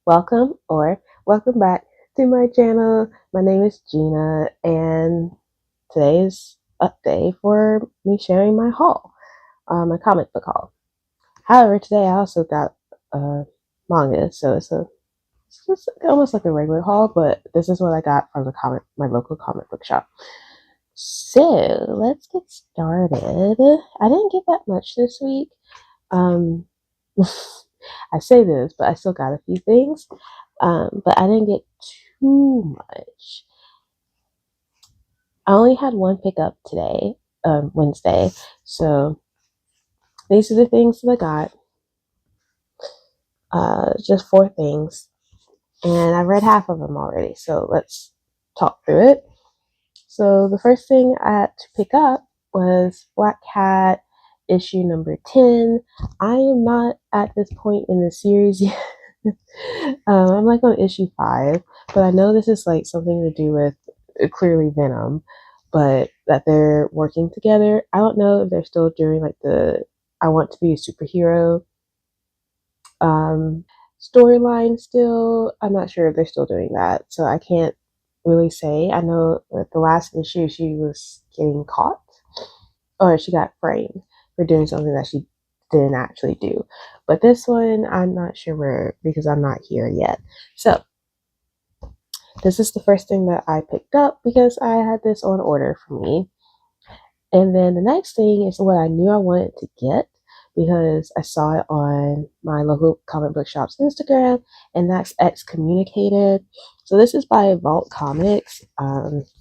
welcome back to my channel. My name is Gina, and today's update for me sharing my haul, my comic book haul. However, today I also got manga, so it's just almost like a regular haul, but this is what I got from my local comic book shop. So let's get started. I didn't get that much this week. Um, I say this, but I still got a few things. But I didn't get too much. I only had one pickup today, Wednesday. So these are the things that I got. Just four things. And I've read half of them already. So let's talk through it. So the first thing I had to pick up was Black Cat issue number 10. I am not at this point in the series yet. I'm like on issue 5, but I know this is like something to do with clearly Venom, but that they're working together. I don't know if they're still doing like the I want to be a superhero um, storyline still. I'm not sure if they're still doing that, so I can't really say. I know that the last issue she was getting caught or she got framed for doing something that she didn't actually do. But this one, I'm not sure where because I'm not here yet. So this is the first thing that I picked up because I had this on order for me. And then the next thing is what I knew I wanted to get because I saw it on my local comic book shop's Instagram, and that's Excommunicated. So this is by Vault Comics.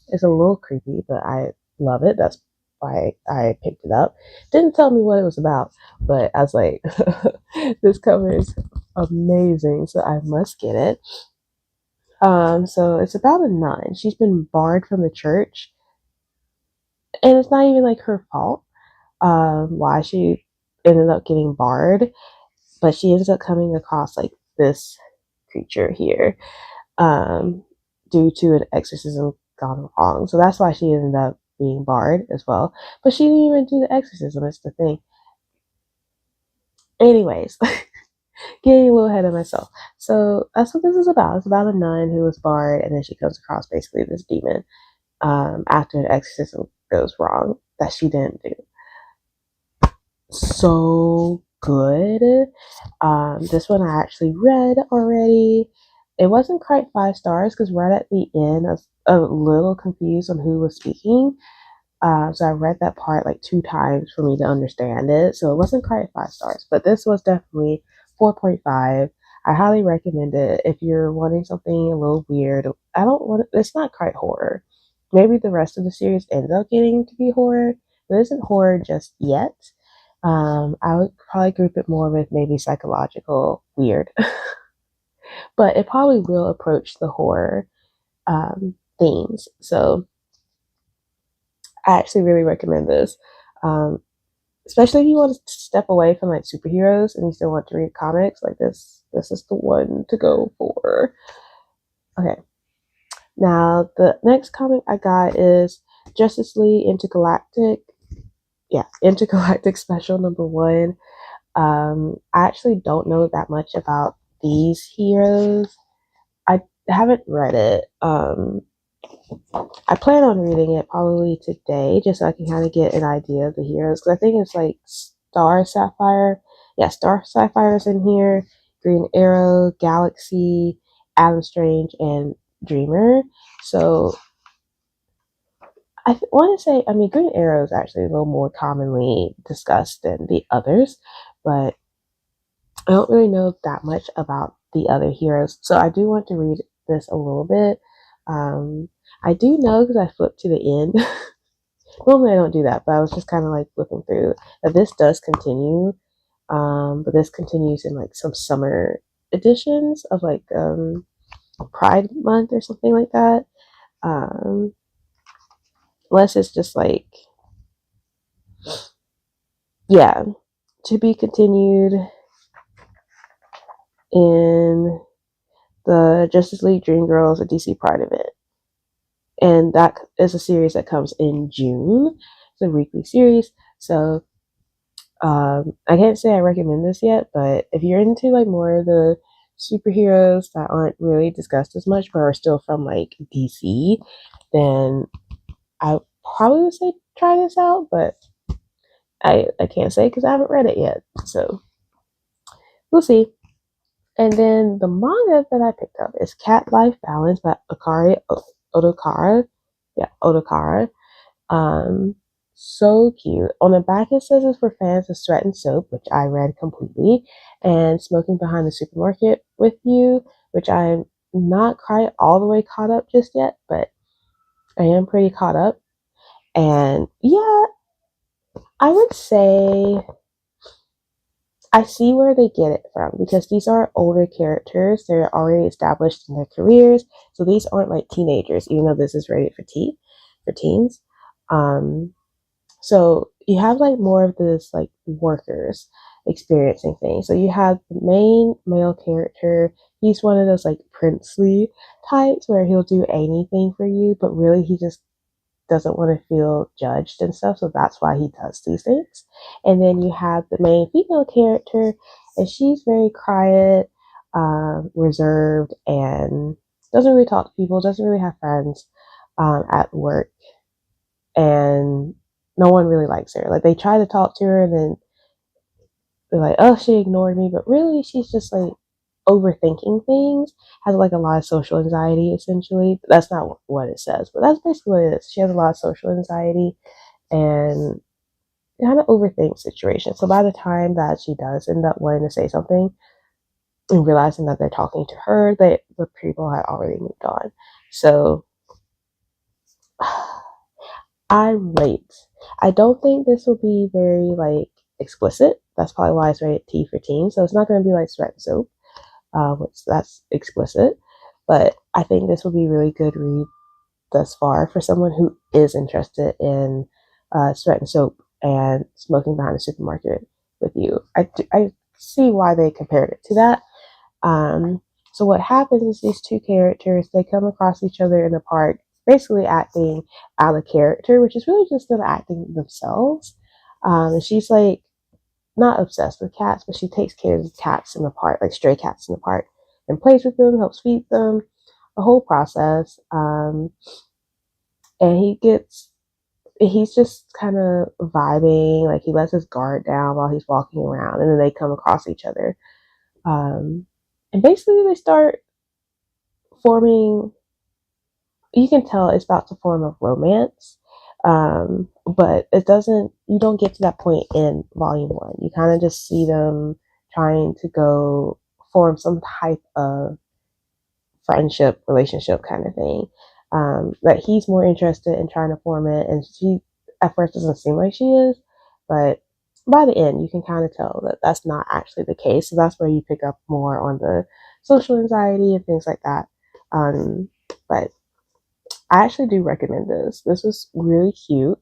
It's a little creepy, but I love it. That's why I picked it up. Didn't tell me what it was about, but I was like, this cover is amazing, so I must get it. So it's about a nun. She's been barred from the church, and it's not even like her fault why she ended up getting barred, but she ends up coming across like this creature here um, due to an exorcism gone wrong. So that's why she ended up being barred as well. But she didn't even do the exorcism, it's the thing. Anyways, getting a little ahead of myself. So that's what this is about. It's about a nun who was barred, and then she comes across basically this demon after an exorcism goes wrong that she didn't do. So good. This one I actually read already. It wasn't quite 5 stars because right at the end, I was a little confused on who was speaking. So I read that part like 2 times for me to understand it. So it wasn't quite 5 stars, but this was definitely 4.5. I highly recommend it if you're wanting something a little weird. I don't want it's not quite horror. Maybe the rest of the series ends up getting to be horror, but it isn't horror just yet. I would probably group it more with maybe psychological weird, but it probably will approach the horror themes. So I actually really recommend this, especially if you want to step away from like superheroes and you still want to read comics. Like this is the one to go for. Okay, now the next comic I got is Justice League Intergalactic. Yeah, Intergalactic Special number 1. I actually don't know that much about these heroes. I haven't read it. I plan on reading it probably today just so I can kind of get an idea of the heroes because I think it's like Star Sapphire. Yeah, Star Sapphire is in here. Green Arrow, Galaxy, Adam Strange, and Dreamer. So I want to say, I mean, Green Arrow is actually a little more commonly discussed than the others, but I don't really know that much about the other heroes, so I do want to read this a little bit. I do know because I flipped to the end. Normally I don't do that, but I was just kind of like flipping through that this does continue, but this continues in like some summer editions of like Pride Month or something like that. Um, unless it's just like, yeah, to be continued in the Justice League Dream Girls, a DC Pride event. And that is a series that comes in June. It's a weekly series. So I can't say I recommend this yet, but if you're into like more of the superheroes that aren't really discussed as much but are still from like DC, then I probably would say try this out, but I can't say because I haven't read it yet. So we'll see. And then the manga that I picked up is Cat Life Balance by Akari Odokara. Yeah, Odokara. Um, so cute. On the back it says it's for fans of Sweat and Soap, which I read completely, and Smoking Behind the Supermarket with You, which I'm not quite all the way caught up just yet, but I am pretty caught up. And yeah, I would say I see where they get it from because these are older characters. They're already established in their careers. So these aren't like teenagers, even though this is rated for teens. Um, so you have like more of this like workers experiencing things. So you have the main male character. He's one of those like princely types where he'll do anything for you, but really he just doesn't want to feel judged and stuff, so that's why he does these things. And then you have the main female character, and she's very quiet, reserved, and doesn't really talk to people, doesn't really have friends at work, and no one really likes her. Like they try to talk to her, and then they're like, "Oh, she ignored me," but really, she's just like overthinking things. Has like a lot of social anxiety, essentially. That's not what it says, but that's basically what it is. She has a lot of social anxiety and kind of overthink situations. So by the time that she does end up wanting to say something and realizing that they're talking to her, the people had already moved on. So I rate. I don't think this will be very like explicit. That's probably why it's rated T for teen. So it's not going to be like Sweat and Soap, which that's explicit. But I think this will be really good read thus far for someone who is interested in Sweat and Soap and Smoking Behind the Supermarket with You. I see why they compared it to that. So what happens is these two characters, they come across each other in the park, basically acting out of character, which is really just them acting themselves. And she's like not obsessed with cats, but she takes care of the cats in the park, like stray cats in the park, and plays with them, helps feed them, the whole process. And he's just kind of vibing, like he lets his guard down while he's walking around, and then they come across each other. And basically they start forming, you can tell it's about to form a romance. But you don't get to that point in volume one. You kind of just see them trying to go form some type of friendship, relationship kind of thing. That he's more interested in trying to form it, and she at first doesn't seem like she is, but by the end you can kind of tell that that's not actually the case. So that's where you pick up more on the social anxiety and things like that. But I actually do recommend this. This was really cute.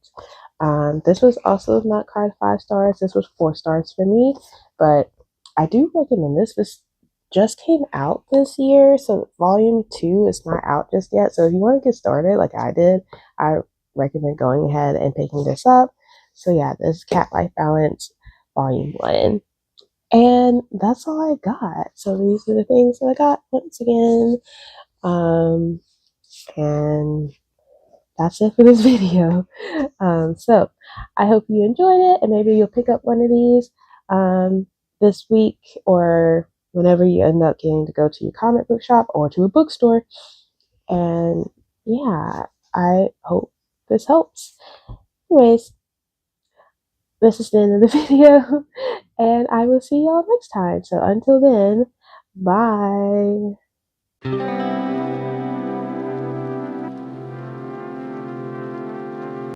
This was also not cried 5 stars. This was 4 stars for me, but I do recommend this. This just came out this year, so volume 2 is not out just yet. So if you want to get started like I did, I recommend going ahead and picking this up. So yeah, this is Cat Life Balance volume 1. And that's all I got. So these are the things that I got once again. And that's it for this video. So I hope you enjoyed it, and maybe you'll pick up one of these this week, or whenever you end up getting to go to your comic book shop or to a bookstore. And yeah, I hope this helps. Anyways, this is the end of the video, and I will see y'all next time. So until then, bye.